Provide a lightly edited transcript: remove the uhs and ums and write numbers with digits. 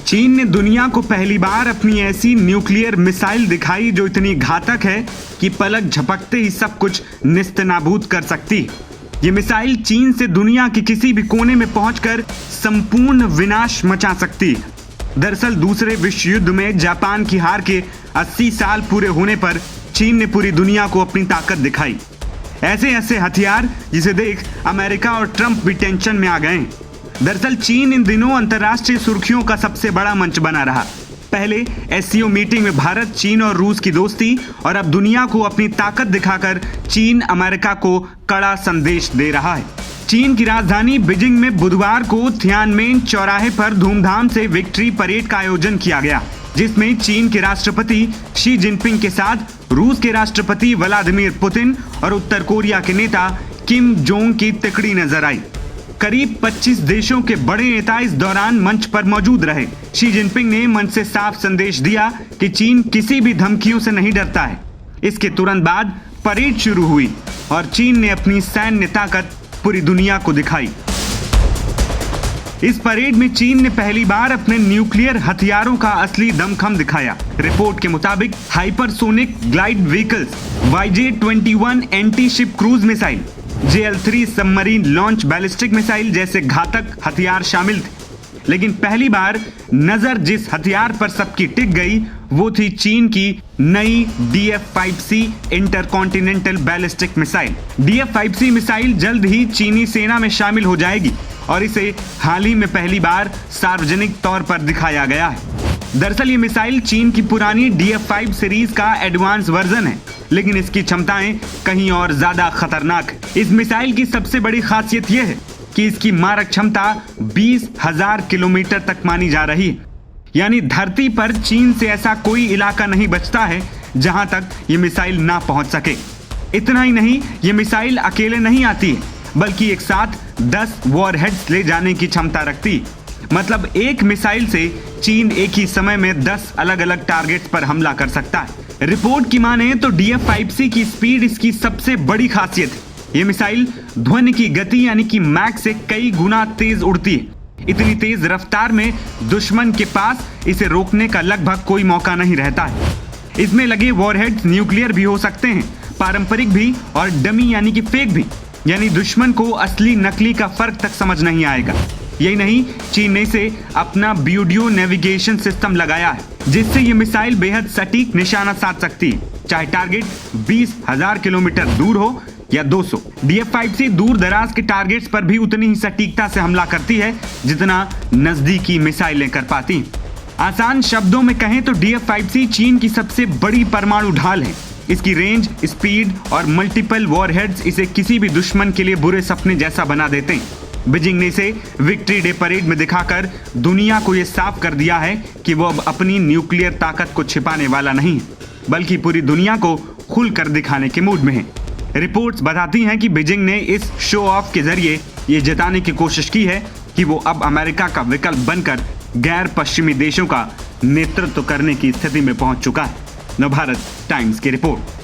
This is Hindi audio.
चीन ने दुनिया को पहली बार अपनी ऐसी न्यूक्लियर मिसाइल दिखाई जो इतनी घातक है कि पलक झपकते ही सब कुछ निस्तनाबूद कर सकती। ये मिसाइल चीन से दुनिया के किसी भी कोने में पहुंचकर संपूर्ण विनाश मचा सकती। दरअसल दूसरे विश्व युद्ध में जापान की हार के 80 साल पूरे होने पर चीन ने पूरी दुनिया को अपनी ताकत दिखाई। ऐसे ऐसे हथियार जिसे देख अमेरिका और ट्रंप भी टेंशन में आ गए। दरअसल चीन इन दिनों अंतर्राष्ट्रीय सुर्खियों का सबसे बड़ा मंच बना रहा। पहले एससीओ मीटिंग में भारत, चीन और रूस की दोस्ती, और अब दुनिया को अपनी ताकत दिखाकर चीन अमेरिका को कड़ा संदेश दे रहा है। चीन की राजधानी बीजिंग में बुधवार को थियानमेन चौराहे पर धूमधाम से विक्ट्री परेड का आयोजन किया गया, जिसमें चीन के राष्ट्रपति शी जिनपिंग के साथ रूस के राष्ट्रपति व्लादिमीर पुतिन और उत्तर कोरिया के नेता किम जोंग की तिकड़ी नजर आई। करीब 25 देशों के बड़े नेता इस दौरान मंच पर मौजूद रहे। शी जिनपिंग ने मंच से साफ संदेश दिया कि चीन किसी भी धमकियों से नहीं डरता है। इसके तुरंत बाद परेड शुरू हुई और चीन ने अपनी सैन्य ताकत पूरी दुनिया को दिखाई। इस परेड में चीन ने पहली बार अपने न्यूक्लियर हथियारों का असली दमखम दिखाया। रिपोर्ट के मुताबिक hypersonic glide vehicles, YJ-21 anti ship cruise missile, JL-3 submarine launch ballistic missile जैसे घातक हथियार शामिल थे। लेकिन पहली बार नजर जिस हथियार पर सबकी टिक गई वो थी चीन की नई DF-5C intercontinental ballistic missile. DF-5C missile जल्द ही चीनी सेना में शामिल हो जाएगी और इसे हाल ही में पहली बार सार्वजनिक तौर पर दिखाया गया है। दरअसल ये मिसाइल चीन की पुरानी DF-5 सीरीज का एडवांस वर्जन है, लेकिन इसकी क्षमताएं कहीं और ज्यादा खतरनाक है। इस मिसाइल की सबसे बड़ी खासियत यह है कि इसकी मारक क्षमता 20,000 किलोमीटर तक मानी जा रही है। यानी धरती पर चीन से ऐसा कोई इलाका नहीं बचता है जहां तक ये मिसाइल ना पहुंच सके। इतना ही नहीं, ये मिसाइल अकेले नहीं आती है, बल्कि एक साथ 10 वॉरहेड्स ले जाने की क्षमता रखती है। मतलब एक मिसाइल से चीन एक ही समय में 10 अलग अलग टारगेट्स पर हमला कर सकता है। रिपोर्ट की माने तो DF-5C की स्पीड इसकी सबसे बड़ी खासियत है। ये मिसाइल ध्वनि की गति यानी कि मैक से कई गुना तेज उड़ती है। इतनी तेज रफ्तार में दुश्मन के पास इसे रोकने का लगभग कोई मौका नहीं रहता है। इसमें लगे वॉरहेड्स न्यूक्लियर भी हो सकते हैं, पारंपरिक भी और डमी यानी कि फेक भी। यानी दुश्मन को असली नकली का फर्क तक समझ नहीं आएगा। यही नहीं, चीन ने इसे अपना ब्यूडियो नेविगेशन सिस्टम लगाया है, जिससे ये मिसाइल बेहद सटीक निशाना साध सकती है, चाहे टारगेट 20,000 किलोमीटर दूर हो या 200। DF-5C दूर दराज के टारगेट्स पर भी उतनी ही सटीकता से हमला करती है जितना नजदीकी मिसाइलें कर पाती। आसान शब्दों में कहें तो DF-5C चीन की सबसे बड़ी परमाणु ढाल है। इसकी रेंज, स्पीड और मल्टीपल वॉरहेड्स इसे किसी भी दुश्मन के लिए बुरे सपने जैसा बना देते हैं। बीजिंग ने इसे विक्ट्री डे परेड में दिखाकर दुनिया को यह साफ कर दिया है कि वो अब अपनी न्यूक्लियर ताकत को छिपाने वाला नहीं है, बल्कि पूरी दुनिया को खुलकर दिखाने के मूड में है। रिपोर्ट्स बताती हैं कि बीजिंग ने इस शो ऑफ के जरिए ये जताने की कोशिश की है कि वो अब अमेरिका का विकल्प बनकर गैर पश्चिमी देशों का नेतृत्व करने की स्थिति में पहुंच चुका है। नवभारत टाइम्स की रिपोर्ट।